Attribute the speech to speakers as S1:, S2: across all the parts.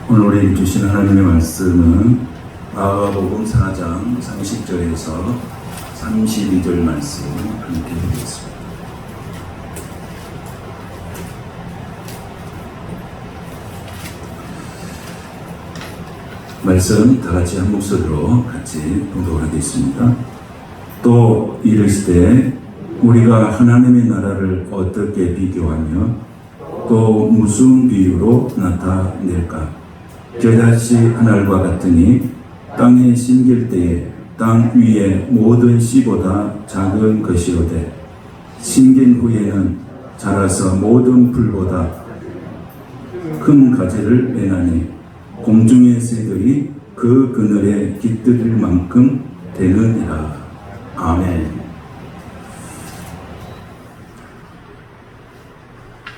S1: 오늘 우리에게 주신 하나님의 말씀은 마가복음 4장 30절에서 32절 말씀 함께 읽겠습니다. 말씀 다 같이 한 목소리로 같이 봉독을 하겠습니다. 또 이르시되 우리가 하나님의 나라를 어떻게 비교하며 또 무슨 비유로 나타낼까? 겨자씨 하늘과 같으니 땅에 심길 때에 땅 위에 모든 씨보다 작은 것이로되 심긴 후에는 자라서 모든 풀보다 큰 가지를 내나니 공중의 새들이 그 그늘에 깃들일 만큼 되느니라. 아멘.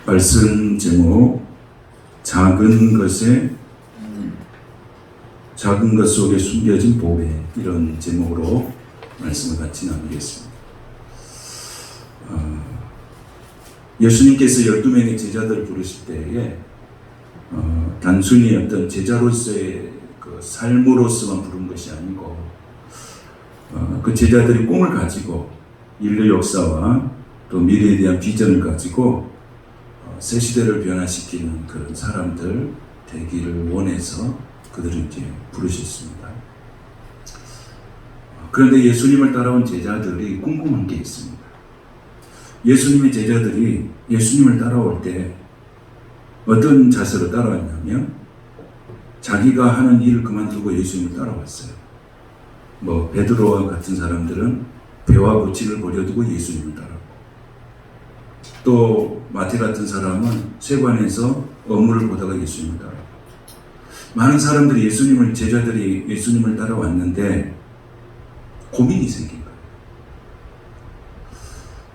S1: 말씀 제목 작은 것 속에 숨겨진 보배, 이런 제목으로 말씀을 같이 나누겠습니다. 예수님께서 12명의 제자들을 부르실 때에 단순히 어떤 제자로서의 그 삶으로서만 부른 것이 아니고 그 제자들이 꿈을 가지고 인류 역사와 또 미래에 대한 비전을 가지고 새 시대를 변화시키는 그런 사람들 되기를 원해서 그들을 이제 부르셨습니다. 그런데 예수님을 따라온 제자들이 궁금한 게 있습니다. 예수님의 제자들이 예수님을 따라올 때 어떤 자세로 따라왔냐면 자기가 하는 일을 그만두고 예수님을 따라왔어요. 베드로와 같은 사람들은 배와 보치를 버려두고 예수님을 따라왔고, 또 마태 같은 사람은 세관에서 업무를 보다가 예수님을 따라왔고, 많은 사람들이 제자들이 예수님을 따라왔는데 고민이 생긴 거예요.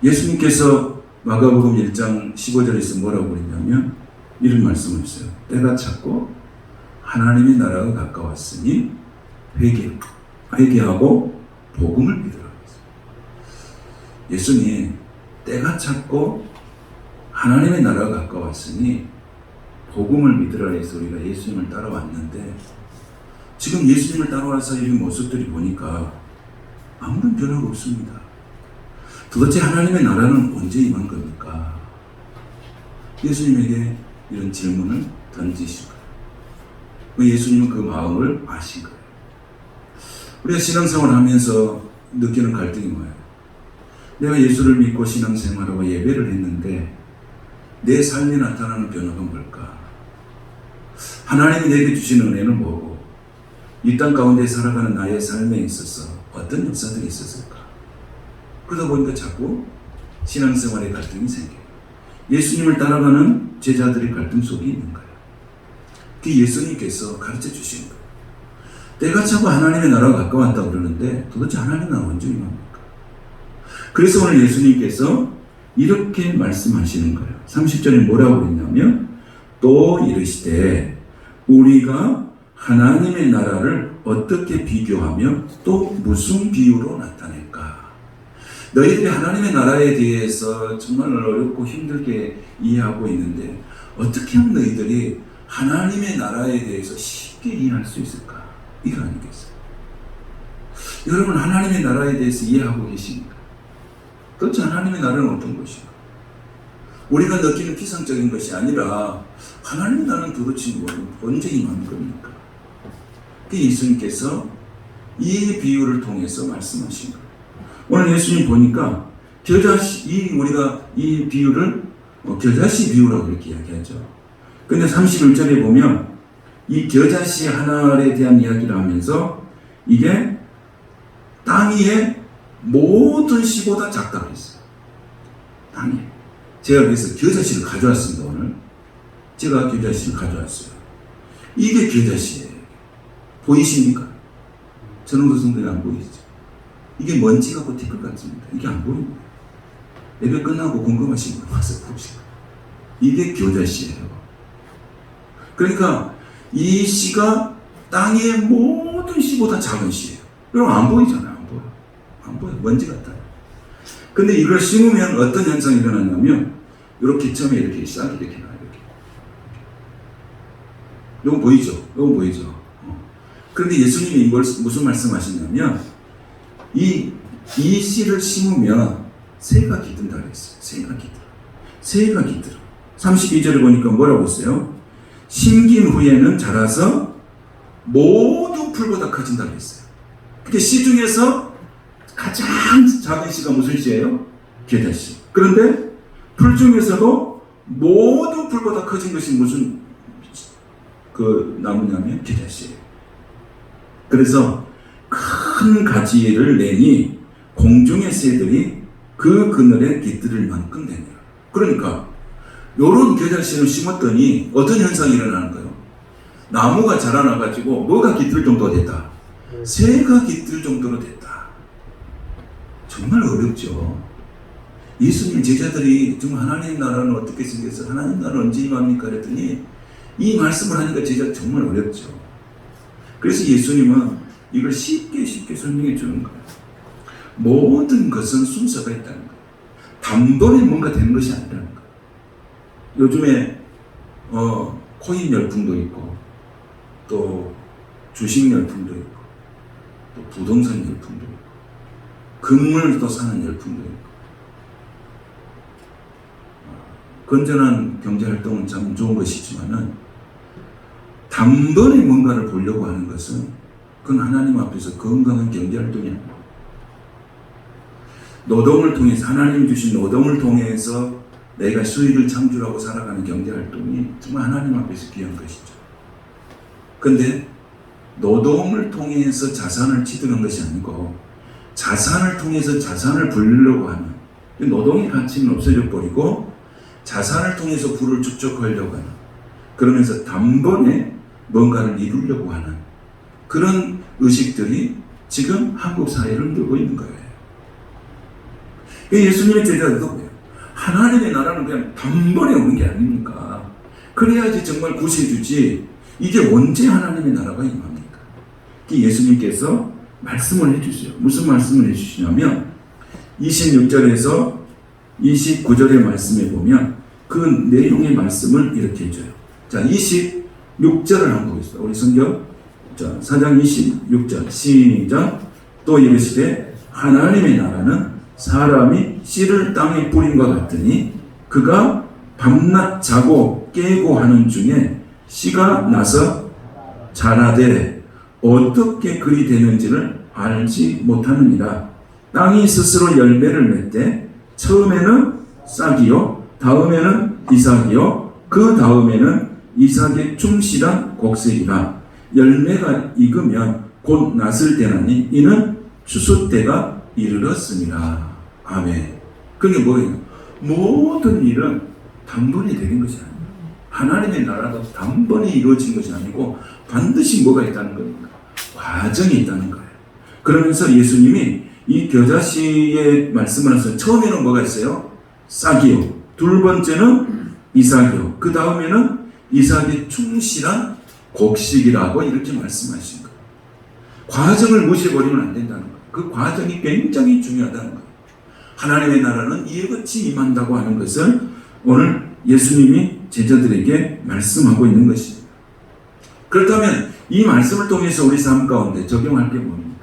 S1: 예수님께서 마가복음 1장 15절에서 뭐라고 그랬냐면 이런 말씀을 했어요. 때가 찼고 하나님의 나라가 가까웠으니 회개하고 복음을 믿으라 했어요. 예수님, 때가 찼고 하나님의 나라가 가까웠으니 복음을 믿으라 해서 우리가 예수님을 따라왔는데, 지금 예수님을 따라와서 이 모습들이 보니까 아무런 변화가 없습니다. 도대체 하나님의 나라는 언제 임한 겁니까? 예수님에게 이런 질문을 던지신 거예요. 예수님은 그 마음을 아신 거예요. 우리가 신앙생활을 하면서 느끼는 갈등이 뭐예요? 내가 예수를 믿고 신앙생활하고 예배를 했는데 내 삶에 나타나는 변화가 뭘까? 하나님이 내게 주신 은혜는 뭐고, 이 땅 가운데 살아가는 나의 삶에 있어서 어떤 역사들이 있었을까? 그러다 보니까 자꾸 신앙생활의 갈등이 생겨요. 예수님을 따라가는 제자들의 갈등 속에 있는 거예요. 그 예수님께서 가르쳐 주신 거예요. 때가 차고 하나님의 나라가 가까웠다고 그러는데 도대체 하나님의 나라가 언제 임합니까? 그래서 오늘 예수님께서 이렇게 말씀하시는 거예요. 30절에 뭐라고 했냐면 또 이르시되 우리가 하나님의 나라를 어떻게 비교하며 또 무슨 비유로 나타낼까? 너희들이 하나님의 나라에 대해서 정말 어렵고 힘들게 이해하고 있는데 어떻게 하면 너희들이 하나님의 나라에 대해서 쉽게 이해할 수 있을까? 이거 아니겠어요? 여러분, 하나님의 나라에 대해서 이해하고 계십니까? 도대체 하나님의 나라는 어떤 것이고, 우리가 느끼는 피상적인 것이 아니라 하나님의 나라는 도대체 언제 임하는 겁니까? 그 예수님께서 이 비유를 통해서 말씀하신 거예요. 오늘 예수님 보니까 우리가 이 비유를 겨자씨 비유라고 이렇게 이야기하죠. 근데 31절에 보면 이 겨자씨 하나에 대한 이야기를 하면서 이게 땅 위에 모든 씨보다 작다고 했어요. 땅에. 제가 그래서 겨자씨를 가져왔습니다. 오늘 제가 겨자씨를 가져왔어요. 이게 겨자씨예요. 보이십니까? 전원도 성들이 안 보이시죠? 이게 먼지 같고 티끌 같습니다. 이게 안 보입니다. 예배 끝나고 궁금하신 분 와서 보시고, 이게 겨자씨예요. 그러니까 이 씨가 땅의 모든 씨보다 작은 씨예요. 여러분, 안 보이잖아요. 안 보여. 먼지 같아요. 근데 이걸 심으면 어떤 현상이 일어나냐면 이렇게 처음에 이렇게 싹 이렇게 나요. 이건 보이죠? 이건 보이죠? 그런데 예수님이 무슨 말씀하시냐면 이 씨를 심으면 새가 깃든다 그랬어요. 새가 깃들어. 32절을 보니까 뭐라고 했어요? 심긴 후에는 자라서 모든 풀보다 커진다 그랬어요. 근데 씨 중에서 가장 작은 씨가 무슨 씨예요? 겨자씨. 그런데 풀 중에서도 모든 풀보다 커진 것이 무슨 그 나무냐면 겨자씨예요. 그래서 큰 가지를 내니 공중의 새들이 그 그늘에 깃들을 만큼 되니라. 그러니까 요런 겨자씨를 심었더니 어떤 현상이 일어나는 거예요? 나무가 자라나가지고 뭐가 깃들 정도가 됐다? 새가 깃들 정도로 됐다. 정말 어렵죠. 예수님 제자들이 정말 하나님 나라는 어떻게 생겨서 하나님 나라는 언제 임합니까? 그랬더니 이 말씀을 하니까 제자가 정말 어렵죠. 그래서 예수님은 이걸 쉽게 설명해 주는 거예요. 모든 것은 순서가 있다는 거예요. 단번에 뭔가 되는 것이 아니라는 거예요. 요즘에 코인 열풍도 있고 또 주식 열풍도 있고 또 부동산 열풍도 있고 금을 또 사는 열풍도 있고 건전한 경제활동은 참 좋은 것이지만은 단번에 뭔가를 보려고 하는 것은 그건 하나님 앞에서 건강한 경제활동이 아닙니다. 노동을 통해서 하나님 주신 노동을 통해서 내가 수익을 창출하고 살아가는 경제활동이 정말 하나님 앞에서 귀한 것이죠. 그런데 노동을 통해서 자산을 취득한 것이 아니고 자산을 통해서 자산을 불리려고 하는 노동의 가치는 없어져 버리고 자산을 통해서 부를 축적하려고 하는 그러면서 단번에 뭔가를 이루려고 하는 그런 의식들이 지금 한국 사회를 흔들고 있는 거예요. 예수님의 제자들도 그래요. 하나님의 나라는 그냥 단번에 오는 게 아닙니까? 그래야지 정말 구세주지. 이게 언제 하나님의 나라가 임합니까? 예수님께서 말씀을 해주세요. 무슨 말씀을 해주시냐면 26절에서 29절의 말씀에 보면 그 내용의 말씀을 이렇게 해줘요. 자, 26절을 한번 보겠습니다. 우리 성경 자, 4장 26절 시작. 또 이르시되 하나님의 나라는 사람이 씨를 땅에 뿌린 것 같으니 그가 밤낮 자고 깨고 하는 중에 씨가 나서 자라되 어떻게 그리 되는지를 알지 못하느니라. 땅이 스스로 열매를 맺되 처음에는 싹이요 다음에는 이삭이요 그 다음에는 이삭의 충실한 곡식이라. 열매가 익으면 곧 낫을 때나니 이는 추수 때가 이르렀습니다. 아멘. 그게 뭐예요? 모든 일은 단번에 되는 것이 아니에요. 하나님의 나라도 단번에 이루어진 것이 아니고 반드시 뭐가 있다는 겁니까? 과정이 있다는 거예요. 그러면서 예수님이 이 겨자씨의 말씀을 하셔서 처음에는 뭐가 있어요? 싹이요. 둘 번째는 이삭이요. 그 다음에는 이삭의 충실한 곡식이라고 이렇게 말씀하신 거예요. 과정을 무시해버리면 안 된다는 거예요. 그 과정이 굉장히 중요하다는 거예요. 하나님의 나라는 이같이 임한다고 하는 것을 오늘 예수님이 제자들에게 말씀하고 있는 것입니다. 그렇다면 이 말씀을 통해서 우리 삶 가운데 적용할 게 뭡니까?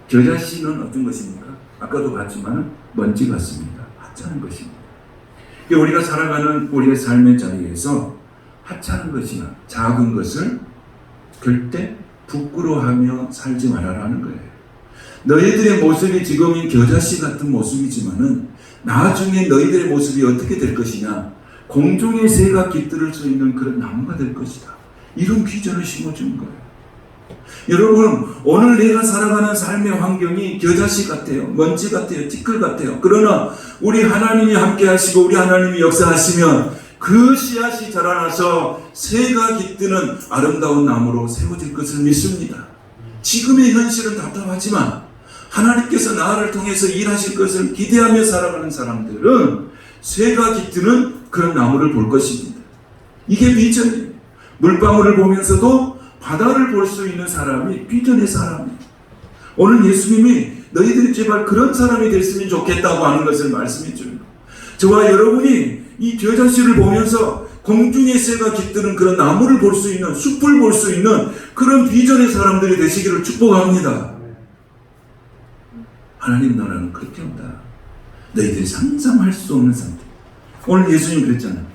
S1: 겨자씨는 어떤 것입니까? 아까도 봤지만 먼지 같습니다. 하찮은 것입니다. 우리가 살아가는 우리의 삶의 자리에서 하찮은 것이나 작은 것을 절대 부끄러워하며 살지 말아라는 거예요. 너희들의 모습이 지금은 겨자씨 같은 모습이지만은 나중에 너희들의 모습이 어떻게 될 것이냐? 공중의 새가 깃들을 수 있는 그런 나무가 될 것이다. 이런 비전을 심어주는 거예요. 여러분, 오늘 내가 살아가는 삶의 환경이 겨자씨 같아요. 먼지 같아요. 찌끌 같아요. 그러나 우리 하나님이 함께 하시고 우리 하나님이 역사하시면 그 씨앗이 자라나서 새가 깃드는 아름다운 나무로 세워질 것을 믿습니다. 지금의 현실은 답답하지만 하나님께서 나를 통해서 일하실 것을 기대하며 살아가는 사람들은 새가 깃드는 그런 나무를 볼 것입니다. 이게 비전이에요. 물방울을 보면서도 바다를 볼 수 있는 사람이 비전의 사람이에요. 오늘 예수님이 너희들이 제발 그런 사람이 됐으면 좋겠다고 하는 것을 말씀해 주는 거예요. 저와 여러분이 이 겨자씨를 보면서 공중의 새가 깃드는 그런 나무를 볼 수 있는, 숲을 볼 수 있는 그런 비전의 사람들이 되시기를 축복합니다. 하나님 나라는 그렇게 온다. 너희들이 상상할 수 없는 상태. 오늘 예수님 그랬잖아요.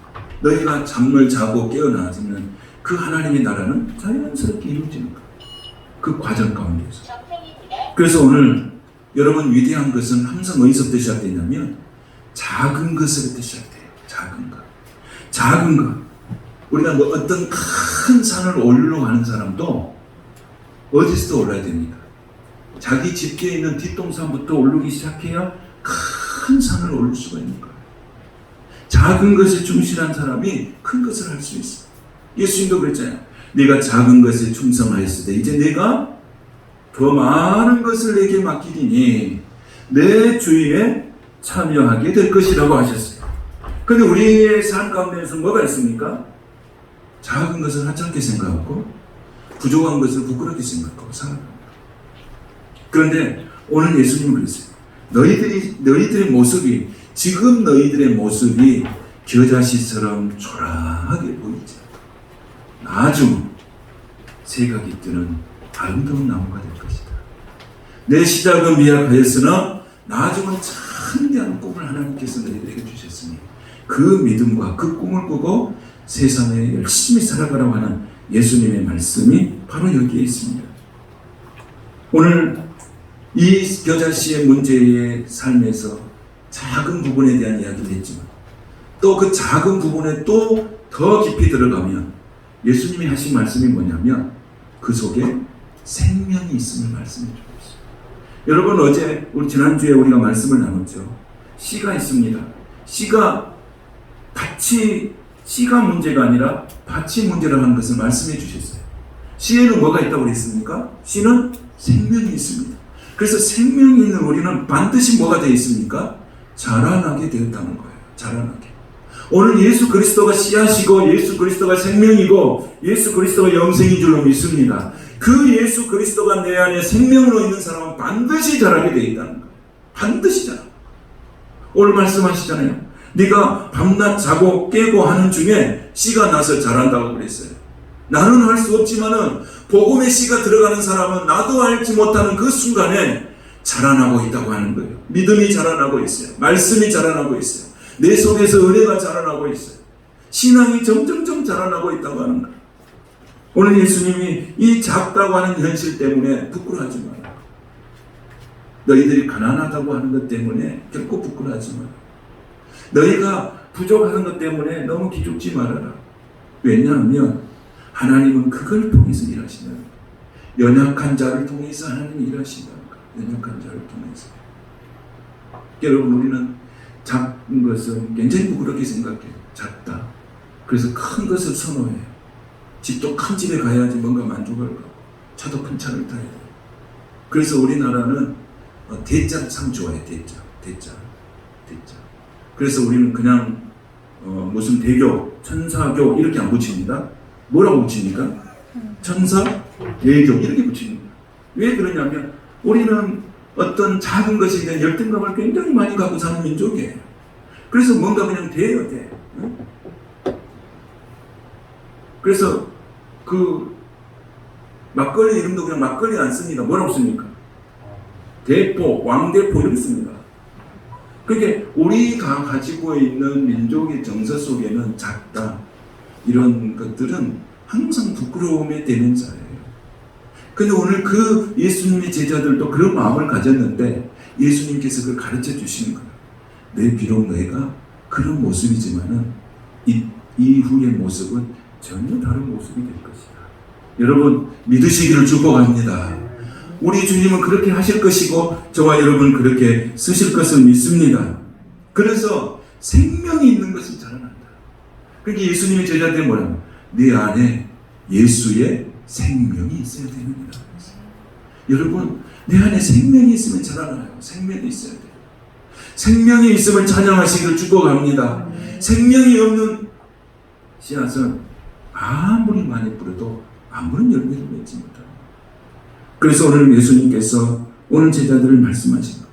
S1: 너희가 잠을 자고 깨어나면 그 하나님의 나라는 자연스럽게 이루어지는 거예요. 그 과정 가운데서. 그래서 오늘 여러분 위대한 것은 항상 어디서부터 시작되냐면 작은 것으로부터 시작돼요. 작은 것. 작은 것. 우리가 뭐 어떤 큰 산을 오르려고 하는 사람도 어디서도 올라야 됩니다. 자기 집 뒤에 있는 뒷동산부터 오르기 시작해야 큰 산을 오를 수가 있는 거예요. 작은 것에 충실한 사람이 큰 것을 할 수 있어요. 예수님도 그랬잖아요. 네가 작은 것에 충성하였으되 이제 내가 더 많은 것을 내게 맡기리니 내 주인에 참여하게 될 것이라고 하셨어요. 그런데 우리의 삶 가운데서 뭐가 있습니까? 작은 것을 하찮게 생각하고 부족한 것을 부끄럽게 생각하고 살아갑니다. 그런데 오늘 예수님은 그랬어요. 너희들의 모습이, 지금 너희들의 모습이 겨자씨처럼 초라하게 보이지. 나중 새가 깃드는 아름다운 나무가 될 것이다. 내 시작은 미약하였으나 나중은 참대한 꿈을 하나님께서 너희들에게 주셨으니 그 믿음과 그 꿈을 꾸고 세상에 열심히 살아가라고 하는 예수님의 말씀이 바로 여기에 있습니다. 오늘 이 겨자씨의 문제의 삶에서 작은 부분에 대한 이야기를 했지만 또 그 작은 부분에 또 더 깊이 들어가면 예수님이 하신 말씀이 뭐냐면 그 속에 생명이 있음을 말씀해 주고 있어요. 여러분 어제 지난주에 우리가 말씀을 나눴죠. 씨가 있습니다. 씨가 문제가 아니라 밭이 문제라고 하는 것을 말씀해 주셨어요. 씨에는 뭐가 있다고 그랬습니까? 씨는 생명이 있습니다. 그래서 생명이 있는 우리는 반드시 뭐가 되어 있습니까? 자라나게 되었다는 거예요. 자라나게. 오늘 예수 그리스도가 씨앗이고 예수 그리스도가 생명이고 예수 그리스도가 영생인 줄로 믿습니다. 그 예수 그리스도가 내 안에 생명으로 있는 사람은 반드시 자라게 되어 있다는 거예요. 반드시 자라. 오늘 말씀하시잖아요. 네가 밤낮 자고 깨고 하는 중에 씨가 나서 자란다고 그랬어요. 나는 할 수 없지만은 복음의 씨가 들어가는 사람은 나도 알지 못하는 그 순간에 자라나고 있다고 하는 거예요. 믿음이 자라나고 있어요. 말씀이 자라나고 있어요. 내 속에서 은혜가 자라나고 있어요. 신앙이 점점점 자라나고 있다고 하는 거예요. 오늘 예수님이 이 작다고 하는 현실 때문에 부끄러워하지 마라. 너희들이 가난하다고 하는 것 때문에 결코 부끄러워하지 마라. 너희가 부족하는 것 때문에 너무 기죽지 말아라. 왜냐하면 하나님은 그걸 통해서 일하신다. 연약한 자를 통해서 하나님이 일하신다. 연약한 자를 통해서. 여러분 우리는 작은 것은 굉장히 부끄럽게 생각해요. 작다. 그래서 큰 것을 선호해요. 집도 큰 집에 가야지 뭔가 만족을 하고 차도 큰 차를 타야 돼요. 그래서 우리나라는 대자를 참 좋아해요. 대자. 그래서 우리는 그냥 무슨 대교, 천사교 이렇게 안 붙입니다. 뭐라고 붙입니까? 천사, 대교 이렇게 붙입니다. 왜 그러냐면 우리는 어떤 작은 것에 대한 열등감을 굉장히 많이 갖고 사는 민족이에요. 그래서 뭔가 그냥 돼요, 돼. 그래서 그 막걸리 이름도 그냥 막걸리 안 씁니다. 뭐라고 씁니까? 대포, 왕대포 이렇게 씁니다. 그게 우리가 가지고 있는 민족의 정서 속에는 작다 이런 것들은 항상 부끄러움에 되는 자예요. 근데 오늘 그 예수님의 제자들도 그런 마음을 가졌는데 예수님께서 그걸 가르쳐 주시는 거예요. 내 비록 너희가 그런 모습이지만은 이후의 모습은 전혀 다른 모습이 될 것이다. 여러분 믿으시기를 축복합니다. 우리 주님은 그렇게 하실 것이고 저와 여러분 그렇게 쓰실 것을 믿습니다. 그래서 생명이 있는 것은 자라난다. 그러니까 예수님의 제자들이 뭐라고? 네 안에 예수의 생명이 있어야 되느니라. 여러분 내 안에 생명이 있으면 자라나요. 생명이 있어야 돼요. 생명이 있으면 찬양하시기를 축복합니다. 생명이 없는 씨앗은 아무리 많이 뿌려도 아무런 열매를 맺지 못합니다. 그래서 오늘 예수님께서 오늘 제자들을 말씀하신 것.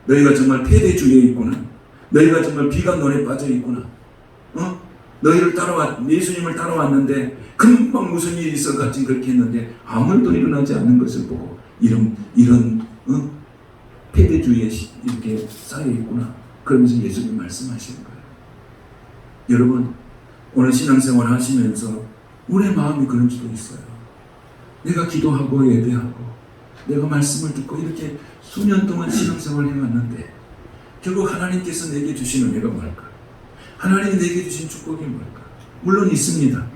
S1: 너희가 정말 패대주의에 있구나. 너희가 정말 비관론에 빠져 있구나. 너희를 예수님을 따라왔는데 금방 무슨 일이 있어가지고 그렇게 했는데 아무 일도 일어나지 않는 것을 보고 이런 패배주의에 이렇게 쌓여있구나. 그러면서 예수님 말씀하시는 거예요. 여러분, 오늘 신앙생활 하시면서 우리의 마음이 그런 수도 있어요. 내가 기도하고 예배하고 내가 말씀을 듣고 이렇게 수년 동안 신앙생활을 해왔는데 결국 하나님께서 내게 주신 은혜가 뭘까? 하나님이 내게 주신 축복이 뭘까? 물론 있습니다.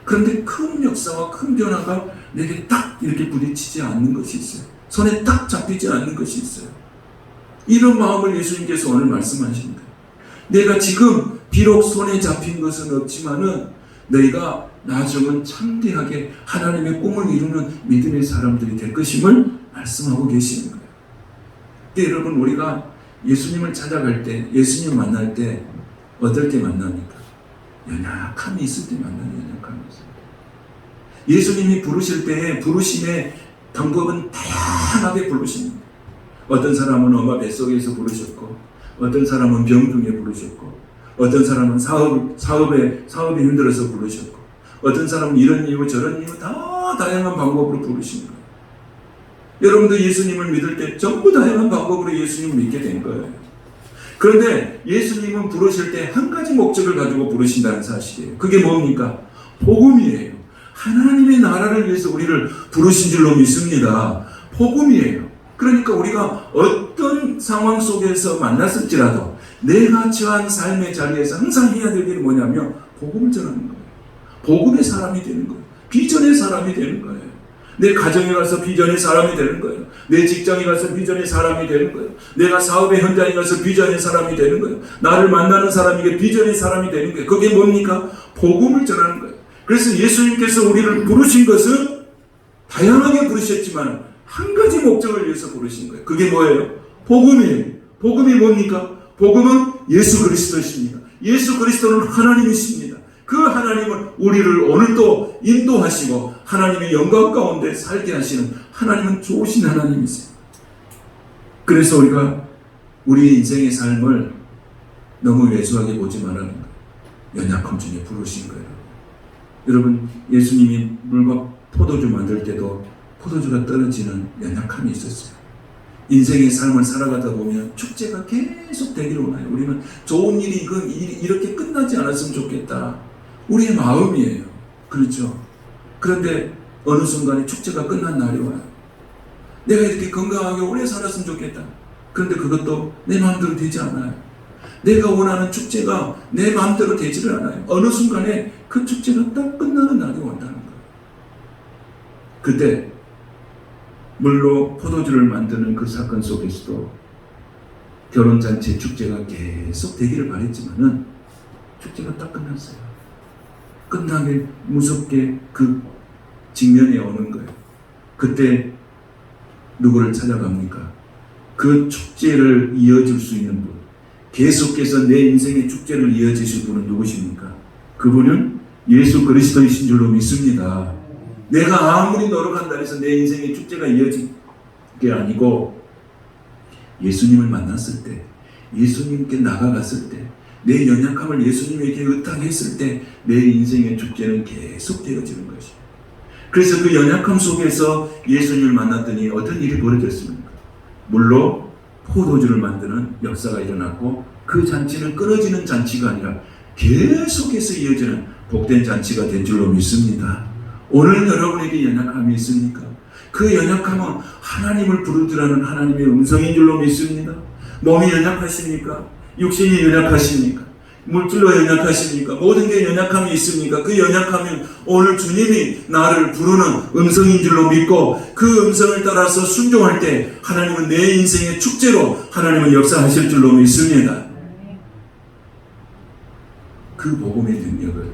S1: 그런데 큰 역사와 큰 변화가 내게 딱 이렇게 부딪히지 않는 것이 있어요. 손에 딱 잡히지 않는 것이 있어요. 이런 마음을 예수님께서 오늘 말씀하십니다. 내가 지금 비록 손에 잡힌 것은 없지만은 너희가 나중은 참되하게 하나님의 꿈을 이루는 믿음의 사람들이 될 것임을 말씀하고 계시는 거예요. 근데 여러분, 우리가 예수님을 찾아갈 때, 예수님 만날 때 어떨 때 만납니까? 연약함이 있을 때 만나는 연약함이 있을 때. 예수님이 부르실 때에 부르심의 방법은 다양하게 부르십니다. 어떤 사람은 엄마 뱃속에서 부르셨고, 어떤 사람은 병 중에 부르셨고, 어떤 사람은 사업이 힘들어서 부르셨고, 어떤 사람은 이런 이유 저런 이유 다 다양한 방법으로 부르신 거예요. 여러분도 예수님을 믿을 때 전부 다양한 방법으로 예수님을 믿게 된 거예요. 그런데 예수님은 부르실 때 한 가지 목적을 가지고 부르신다는 사실이에요. 그게 뭡니까? 복음이에요. 하나님의 나라를 위해서 우리를 부르신 줄로 믿습니다. 복음이에요. 그러니까 우리가 어떤 상황 속에서 만났을지라도 내가 처한 삶의 자리에서 항상 해야 될 일이 뭐냐면 복음을 전하는 거예요. 복음의 사람이 되는 거예요. 비전의 사람이 되는 거예요. 내 가정에 가서 비전의 사람이 되는 거예요. 내 직장에 가서 비전의 사람이 되는 거예요. 내가 사업의 현장에 가서 비전의 사람이 되는 거예요. 나를 만나는 사람에게 비전의 사람이 되는 거예요. 그게 뭡니까? 복음을 전하는 거예요. 그래서 예수님께서 우리를 부르신 것은 다양하게 부르셨지만 한 가지 목적을 위해서 부르신 거예요. 그게 뭐예요? 복음이에요. 복음이 뭡니까? 복음은 예수 그리스도이십니다. 예수 그리스도는 하나님이십니다. 그 하나님은 우리를 오늘도 인도하시고 하나님의 영광 가운데 살게 하시는 하나님은 좋으신 하나님이세요. 그래서 우리가 우리 인생의 삶을 너무 왜소하게 보지 말라는 거예요. 연약함 중에 부르신 거예요. 여러분, 예수님이 물과 포도주 만들 때도 포도주가 떨어지는 연약함이 있었어요. 인생의 삶을 살아가다 보면 축제가 계속 되기를 원해요. 우리는 좋은 일이 이렇게 끝나지 않았으면 좋겠다. 우리의 마음이에요. 그렇죠? 그런데 어느 순간에 축제가 끝난 날이 와요. 내가 이렇게 건강하게 오래 살았으면 좋겠다. 그런데 그것도 내 마음대로 되지 않아요. 내가 원하는 축제가 내 마음대로 되지를 않아요. 어느 순간에 그 축제가 딱 끝나는 날이 온다는 거예요. 그때 물로 포도주를 만드는 그 사건 속에서도 결혼잔치 축제가 계속 되기를 바랬지만은 축제가 딱 끝났어요. 끝나게 무섭게 그 직면에 오는 거예요. 그때 누구를 찾아갑니까? 그 축제를 이어줄 수 있는 분, 계속해서 내 인생의 축제를 이어주실 분은 누구십니까? 그분은 예수 그리스도이신 줄로 믿습니다. 내가 아무리 노력한다 해서 내 인생의 축제가 이어질 게 아니고 예수님을 만났을 때, 예수님께 나가갔을 때, 내 연약함을 예수님에게 의탁했을 때 내 인생의 축제는 계속 되어지는 것이에요. 그래서 그 연약함 속에서 예수님을 만났더니 어떤 일이 벌어졌습니까? 물로 포도주를 만드는 역사가 일어났고 그 잔치는 끊어지는 잔치가 아니라 계속해서 이어지는 복된 잔치가 된 줄로 믿습니다. 오늘 여러분에게 연약함이 있습니까? 그 연약함은 하나님을 부르더라는 하나님의 음성인 줄로 믿습니다. 몸이 연약하십니까? 육신이 연약하십니까? 물질로 연약하십니까? 모든 게 연약함이 있습니까? 그 연약함은 오늘 주님이 나를 부르는 음성인 줄로 믿고 그 음성을 따라서 순종할 때 하나님은 내 인생의 축제로 하나님은 역사하실 줄로 믿습니다. 그 복음의 능력을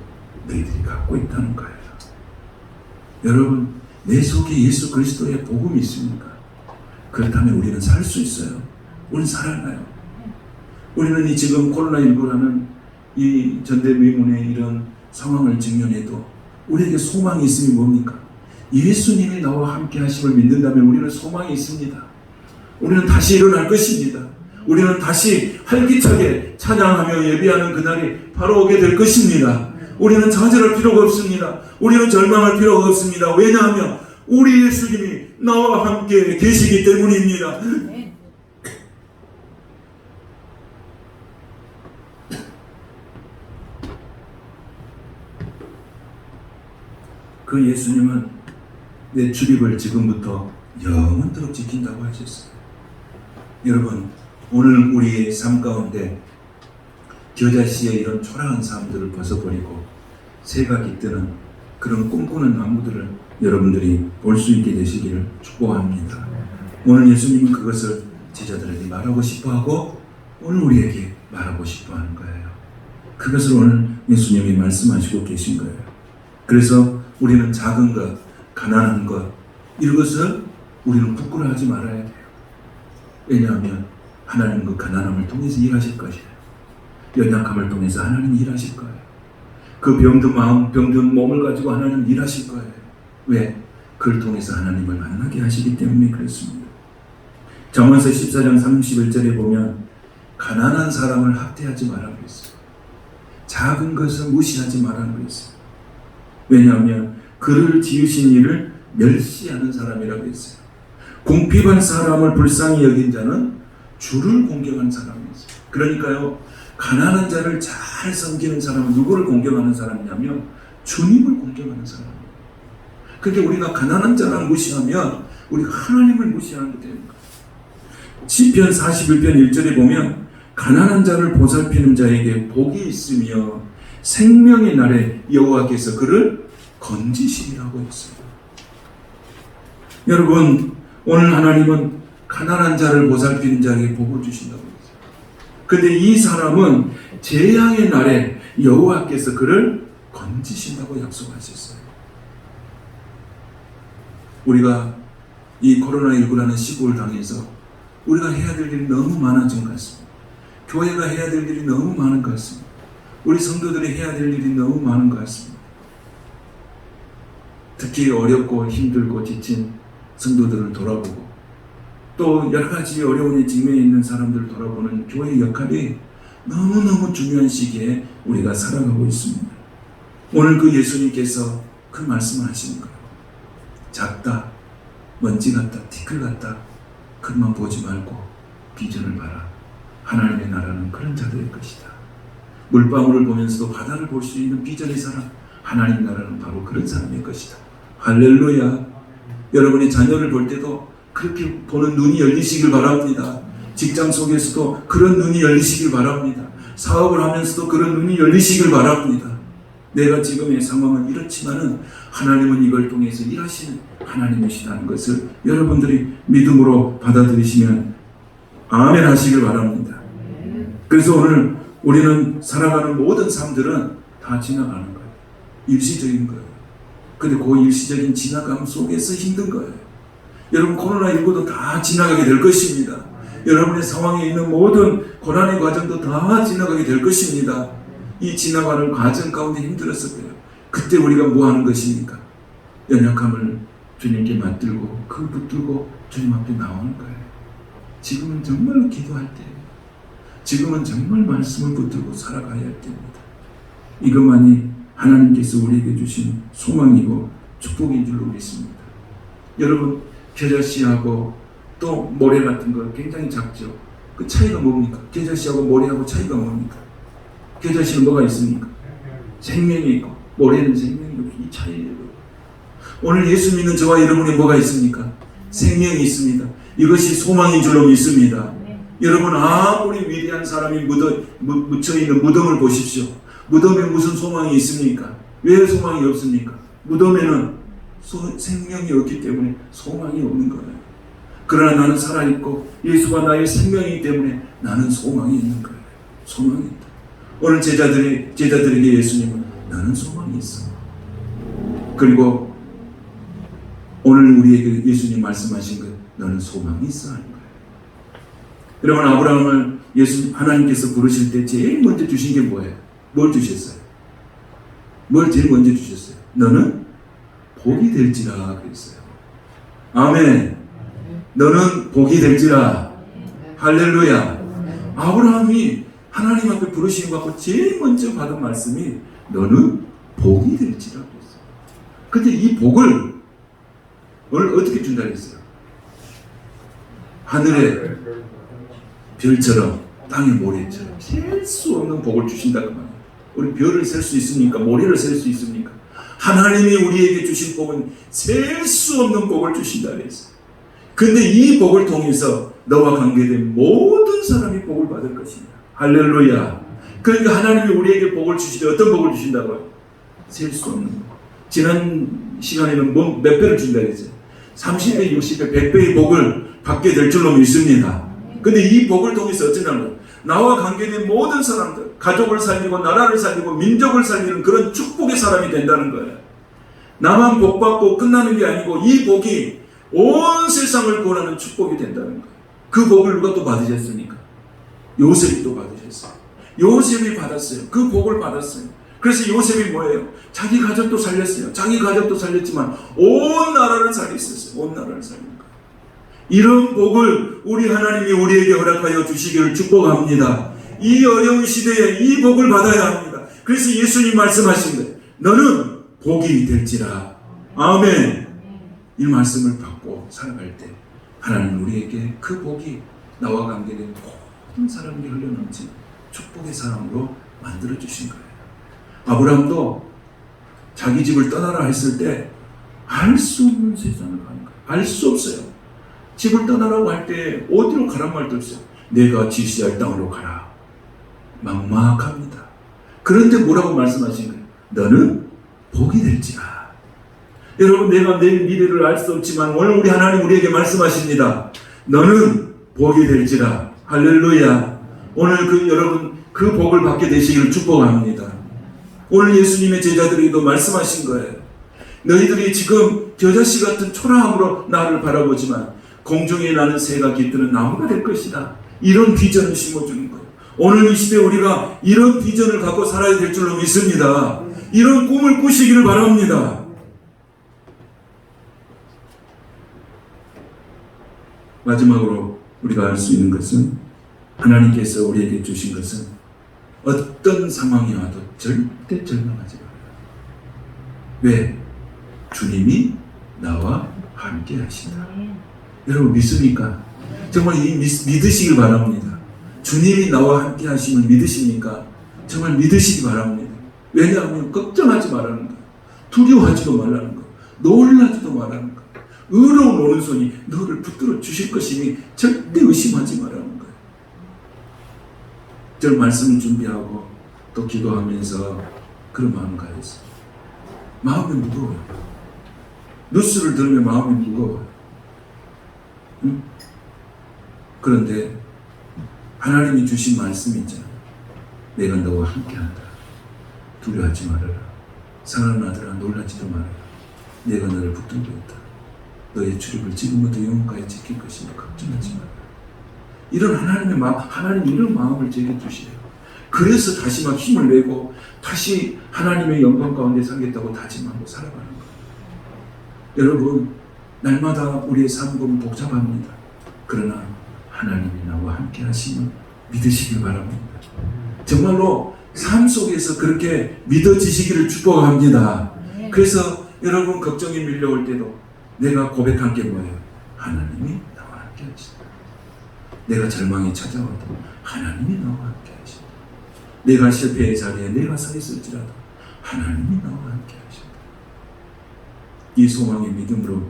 S1: 너희들이 갖고 있다는 거예요. 여러분, 내 속에 예수 그리스도의 복음이 있습니까? 그렇다면 우리는 살 수 있어요. 우리는 살아나요. 우리는 이 지금 코로나19라는 이 전대미문의 이런 상황을 직면해도 우리에게 소망이 있으면 뭡니까? 예수님이 나와 함께 하심을 믿는다면 우리는 소망이 있습니다. 우리는 다시 일어날 것입니다. 우리는 다시 활기차게 찬양하며 예배하는 그날이 바로 오게 될 것입니다. 우리는 좌절할 필요가 없습니다. 우리는 절망할 필요가 없습니다. 왜냐하면 우리 예수님이 나와 함께 계시기 때문입니다. 그 예수님은 내 출입을 지금부터 영원토록 지킨다고 하셨어요. 여러분, 오늘 우리의 삶 가운데 겨자씨의 이런 초라한 삶들을 벗어버리고 새가 깃드는 그런 꿈꾸는 나무들을 여러분들이 볼 수 있게 되시기를 축복합니다. 오늘 예수님은 그것을 제자들에게 말하고 싶어하고 오늘 우리에게 말하고 싶어하는 거예요. 그것을 오늘 예수님이 말씀하시고 계신 거예요. 그래서 우리는 작은 것, 가난한 것, 이것을 우리는 부끄러워하지 말아야 돼요. 왜냐하면 하나님은 그 가난함을 통해서 일하실 것이에요. 연약함을 통해서 하나님이 일하실 거예요. 그 병든 마음, 병든 몸을 가지고 하나님은 일하실 거예요. 왜? 그를 통해서 하나님을 만나게 하시기 때문에 그렇습니다. 잠언서 14장 31절에 보면 가난한 사람을 학대하지 말라고 했어요. 작은 것을 무시하지 말라고 했어요. 왜냐하면 그를 지으신 이를 멸시하는 사람이라고 했어요. 궁핍한 사람을 불쌍히 여긴 자는 주를 공경하는 사람이었어요. 그러니까요, 가난한 자를 잘 섬기는 사람은 누구를 공경하는 사람이냐면 주님을 공경하는 사람이에요. 그러니까 우리가 가난한 자를 무시하면 우리가 하나님을 무시하는 게 됩니다. 시편 41편 1절에 보면 가난한 자를 보살피는 자에게 복이 있으며 생명의 날에 여호와께서 그를 건지시리라고 했어요. 여러분, 오늘 하나님은 가난한 자를 보살피는 자에게 복을 주신다고 했어요. 그런데 이 사람은 재앙의 날에 여호와께서 그를 건지신다고 약속하셨어요. 우리가 이 코로나19라는 시국을 당해서 우리가 해야 될 일이 너무 많아진 것 같습니다. 교회가 해야 될 일이 너무 많은 것 같습니다. 우리 성도들이 해야 될 일이 너무 많은 것 같습니다. 특히 어렵고 힘들고 지친 성도들을 돌아보고 또 여러 가지 어려움에 직면해 있는 사람들을 돌아보는 교회의 역할이 너무너무 중요한 시기에 우리가 살아가고 있습니다. 오늘 그 예수님께서 그 말씀을 하시는 거예요. 작다, 먼지 같다, 티끌 같다, 그것만 보지 말고 비전을 봐라. 하나님의 나라는 그런 자들의 것이다. 물방울을 보면서도 바다를 볼 수 있는 비전의 사람, 하나님 나라는 바로 그런 사람의 것이다. 할렐루야. 여러분이 자녀를 볼 때도 그렇게 보는 눈이 열리시길 바랍니다. 직장 속에서도 그런 눈이 열리시길 바랍니다. 사업을 하면서도 그런 눈이 열리시길 바랍니다. 내가 지금의 상황은 이렇지만은 하나님은 이걸 통해서 일하시는 하나님이시다는 것을 여러분들이 믿음으로 받아들이시면 아멘 하시길 바랍니다. 그래서 오늘 우리는 살아가는 모든 삶들은 다 지나가는 거예요. 일시적인 거예요. 근데 그 일시적인 지나감 속에서 힘든 거예요. 여러분, 코로나19도 다 지나가게 될 것입니다. 여러분의 상황에 있는 모든 고난의 과정도 다 지나가게 될 것입니다. 이 지나가는 과정 가운데 힘들었을 거예요. 그때 우리가 뭐 하는 것입니까? 연약함을 주님께 맞들고 그 붙들고 주님 앞에 나오는 거예요. 지금은 정말로 기도할 때예요. 지금은 정말 말씀을 붙들고 살아가야 할 때입니다. 이것만이 하나님께서 우리에게 주신 소망이고 축복인 줄로 믿습니다. 여러분, 겨자씨하고 또 모래 같은 거 굉장히 작죠. 그 차이가 뭡니까? 겨자씨하고 모래하고 차이가 뭡니까? 겨자씨는 뭐가 있습니까? 생명이 있고 모래는 생명이 없고 이 차이예요. 오늘 예수 믿는 저와 여러분이 뭐가 있습니까? 생명이 있습니다. 이것이 소망인 줄로 믿습니다. 여러분, 아무리 위대한 사람이 묻혀있는 무덤을 보십시오. 무덤에 무슨 소망이 있습니까? 왜 소망이 없습니까? 무덤에는 생명이 없기 때문에 소망이 없는 거예요. 그러나 나는 살아있고 예수가 나의 생명이기 때문에 나는 소망이 있는 거예요. 소망이 있다. 오늘 제자들에게 예수님은 나는 소망이 있어. 그리고 오늘 우리에게 예수님 말씀하신 것, 너는 소망이 있어 하는 거예요. 여러분, 아브라함을 하나님께서 부르실 때 제일 먼저 주신 게 뭐예요? 뭘 주셨어요? 뭘 제일 먼저 주셨어요? 너는 복이 될지라 그랬어요. 아멘. 너는 복이 될지라. 할렐루야. 아브라함이 하나님 앞에 부르심을 받고 제일 먼저 받은 말씀이 너는 복이 될지라고 했어요. 근데 이 복을 어떻게 준다 했어요? 하늘의 별처럼 땅의 모래처럼 셀 수 없는 복을 주신다고 말이에요. 우리 별을 셀 수 있습니까? 모래를 셀 수 있습니까? 하나님이 우리에게 주신 복은 셀 수 없는 복을 주신다 그랬어요. 근데 이 복을 통해서 너와 관계된 모든 사람이 복을 받을 것입니다. 할렐루야. 그러니까 하나님이 우리에게 복을 주시되 어떤 복을 주신다고요? 셀 수 없는 복. 지난 시간에는 몇 배를 준다 그랬어요. 30배, 60배, 100배의 복을 받게 될 줄로 믿습니다. 근데 이 복을 통해서 어쩌냐는 거예요. 나와 관계된 모든 사람들, 가족을 살리고 나라를 살리고 민족을 살리는 그런 축복의 사람이 된다는 거예요. 나만 복 받고 끝나는 게 아니고 이 복이 온 세상을 구원하는 축복이 된다는 거예요. 그 복을 누가 또 받으셨습니까? 요셉이 또 받으셨어요. 요셉이 받았어요. 그 복을 받았어요. 그래서 요셉이 뭐예요? 자기 가족도 살렸어요. 자기 가족도 살렸지만 온 나라를 살렸어요. 온 나라를 살린 거예요. 이런 복을 우리 하나님이 우리에게 허락하여 주시기를 축복합니다. 이 어려운 시대에 이 복을 받아야 합니다. 그래서 예수님 말씀하신 거예요. 너는 복이 될지라. 아멘. 이 말씀을 받고 살아갈 때 하나님 우리에게 그 복이 나와 관계된 모든 사람에게 흘러넘친 축복의 사람으로 만들어주신 거예요. 아브라함도 자기 집을 떠나라 했을 때 알 수 없는 세상을 가는 거예요. 알 수 없어요. 집을 떠나라고 할 때 어디로 가란 말도 없어요. 내가 지시할 땅으로 가라. 막막합니다. 그런데 뭐라고 말씀하신 거예요? 너는 복이 될지라. 여러분, 내가 내 미래를 알 수 없지만 오늘 우리 하나님 우리에게 말씀하십니다. 너는 복이 될지라. 할렐루야. 오늘 여러분 그 복을 받게 되시기를 축복합니다. 오늘 예수님의 제자들에게도 말씀하신 거예요. 너희들이 지금 겨자씨 같은 초라함으로 나를 바라보지만 공중에 나는 새가 깃드는 나무가 될 것이다. 이런 비전을 심어주는 거예요. 오늘 이 시대에 우리가 이런 비전을 갖고 살아야 될 줄로 믿습니다. 이런 꿈을 꾸시기를 바랍니다. 마지막으로 우리가 알 수 있는 것은 하나님께서 우리에게 주신 것은 어떤 상황이 와도 절대 절망하지 말아요. 왜? 주님이 나와 함께 하신다. 여러분 믿습니까? 정말 믿으시길 바랍니다. 주님이 나와 함께 하심을 믿으십니까? 정말 믿으시기 바랍니다. 왜냐하면 걱정하지 말라는 거예요. 두려워하지도 말라는 거예요. 놀라지도 말라는 거예요. 의로운 오른손이 너를 붙들어 주실 것이니 절대 의심하지 말라는 거예요. 저 말씀을 준비하고 또 기도하면서 그런 마음을 가졌어요. 마음이 무거워요. 뉴스를 들으면 마음이 무거워요. 응? 그런데 하나님이 주신 말씀이 있잖아요. 내가 너와 함께한다. 두려워하지 말아라. 사랑하는 아들아 놀라지도 말아라. 내가 너를 붙들고 있다. 너의 출입을 지금부터 영원까지 지킬 것이니 걱정하지 말아라. 이런 하나님의 마음, 하나님 이런 마음을 제게 주시래요. 그래서 다시 막 힘을 내고 다시 하나님의 영광 가운데 살겠다고 다짐하고 살아가는 거예요. 여러분, 날마다 우리의 삶은 복잡합니다. 그러나 하나님이 나와 함께 하심을 믿으시길 바랍니다. 정말로 삶 속에서 그렇게 믿어지시기를 축복합니다. 그래서 여러분 걱정이 밀려올 때도 내가 고백한 게 뭐예요? 하나님이 나와 함께 하신다. 내가 절망이 찾아와도 하나님이 나와 함께 하신다. 내가 실패의 자리에 내가 서 있을지라도 하나님이 나와 함께 하신다. 이 소망의 믿음으로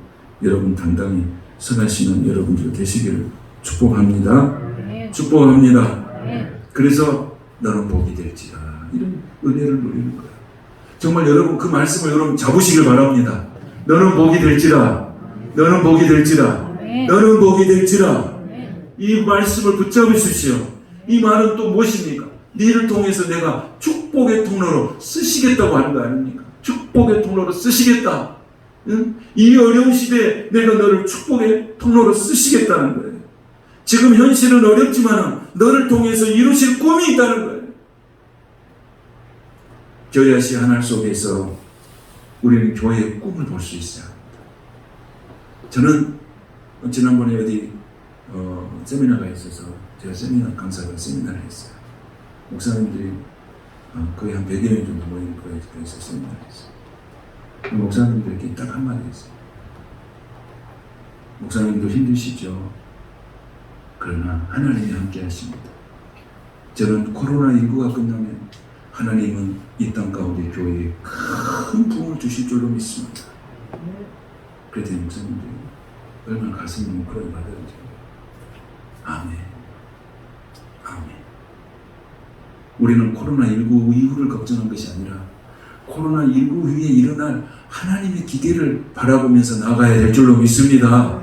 S1: 여러분 당당히 선하시는 여러분들 되시기를 축복합니다. 축복합니다. 그래서 너는 복이 될지라. 이런 은혜를 누리는 거예요. 정말 여러분 그 말씀을 여러분 잡으시길 바랍니다. 너는 복이 될지라. 너는 복이 될지라. 너는 복이 될지라. 이 말씀을 붙잡으십시오. 이 말은 또 무엇입니까? 너를 통해서 내가 축복의 통로로 쓰시겠다고 하는 거 아닙니까? 축복의 통로로 쓰시겠다. 응? 이 어려운 시대에 내가 너를 축복의 통로로 쓰시겠다는 거예요. 지금 현실은 어렵지만 너를 통해서 이루실 꿈이 있다는 거예요. 겨자씨 하나 속에서 우리는 교회의 꿈을 볼 수 있어야 합니다. 저는 지난번에 어디 세미나가 있어서 제가 세미나 강사가 세미나를 했어요. 목사님들이 거의 한 100여 명 정도 모인 거에서 세미나를 했어요. 목사님들께 딱 한마디 했어요. 목사님도 힘드시죠? 그러나 하나님이 함께 하십니다. 저는 코로나19가 끝나면 하나님은 이 땅 가운데 교회에 큰 부흥을 주실 줄로 믿습니다. 그랬더니 목사님들이 얼마나 가슴이 뭉클하게 받아들여져요. 아멘. 아멘. 우리는 코로나19 이후를 걱정한 것이 아니라 코로나19 후에 일어날 하나님의 기계를 바라보면서 나가야 될 줄로 믿습니다.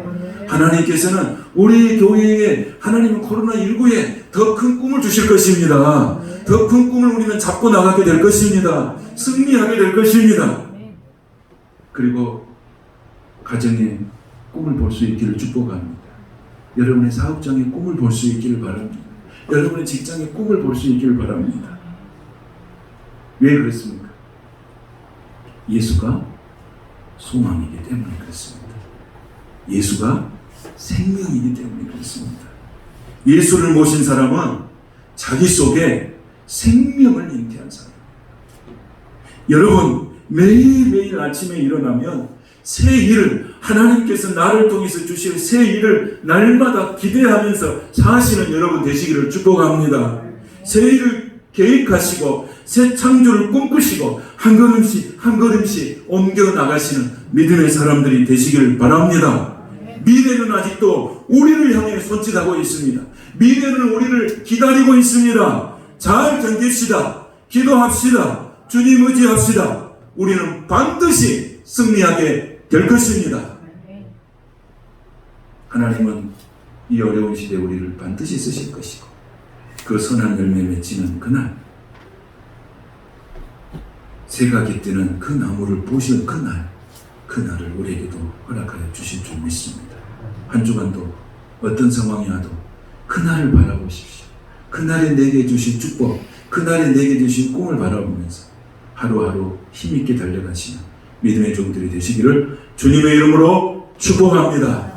S1: 하나님께서는 우리 교회에 하나님은 코로나19에 더 큰 꿈을 주실 것입니다. 더 큰 꿈을 우리는 잡고 나가게 될 것입니다. 승리하게 될 것입니다. 그리고 가정에 꿈을 볼 수 있기를 축복합니다. 여러분의 사업장에 꿈을 볼 수 있기를 바랍니다. 여러분의 직장에 꿈을 볼 수 있기를 바랍니다. 왜 그렇습니까? 예수가 소망이기 때문에 그렇습니다. 예수가 생명이기 때문에 그렇습니다. 예수를 모신 사람은 자기 속에 생명을 잉태한 사람입니다. 여러분, 매일매일 아침에 일어나면 새 일을 하나님께서 나를 통해서 주실 새 일을 날마다 기대하면서 사시는 여러분 되시기를 축복합니다. 새 일을 계획하시고 새 창조를 꿈꾸시고 한 걸음씩 한 걸음씩 옮겨 나가시는 믿음의 사람들이 되시기를 바랍니다. 미래는 아직도 우리를 향해 손짓하고 있습니다. 미래는 우리를 기다리고 있습니다. 잘 견딥시다. 기도합시다. 주님 의지합시다. 우리는 반드시 승리하게 될 것입니다. 하나님은 이 어려운 시대에 우리를 반드시 쓰실 것이고 그 선한 열매 맺히는 그날 새가 깃드는 그 나무를 보시는 그날을 우리에게도 허락하여 주실 줄 믿습니다. 한 주간도 어떤 상황이 와도 그날을 바라보십시오. 그날에 내게 주신 축복, 그날에 내게 주신 꿈을 바라보면서 하루하루 힘있게 달려가시는 믿음의 종들이 되시기를 주님의 이름으로 축복합니다.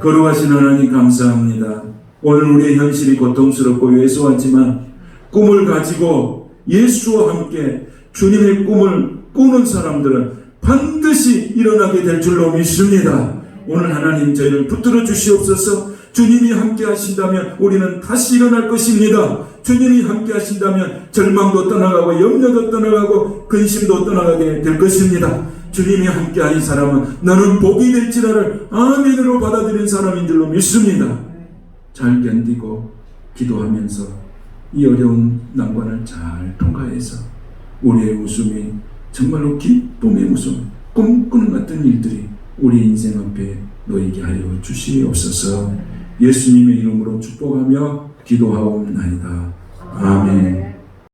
S1: 거룩하신 하나님 감사합니다. 오늘 우리의 현실이 고통스럽고 왜소하지만 꿈을 가지고 예수와 함께 주님의 꿈을 꾸는 사람들은 반드시 일어나게 될 줄로 믿습니다. 오늘 하나님 저희를 붙들어 주시옵소서. 주님이 함께 하신다면 우리는 다시 일어날 것입니다. 주님이 함께 하신다면 절망도 떠나가고 염려도 떠나가고 근심도 떠나가게 될 것입니다. 주님이 함께 하신 사람은 너는 복이 될지라를 아멘으로 받아들인 사람인 줄로 믿습니다. 잘 견디고 기도하면서 이 어려운 난관을 잘 통과해서 우리의 웃음이 정말로 기쁨의 웃음, 꿈꾸는 같은 일들이 우리 인생 앞에 놓이게 하여 주시옵소서. 예수님의 이름으로 축복하며 기도하옵나이다. 아멘.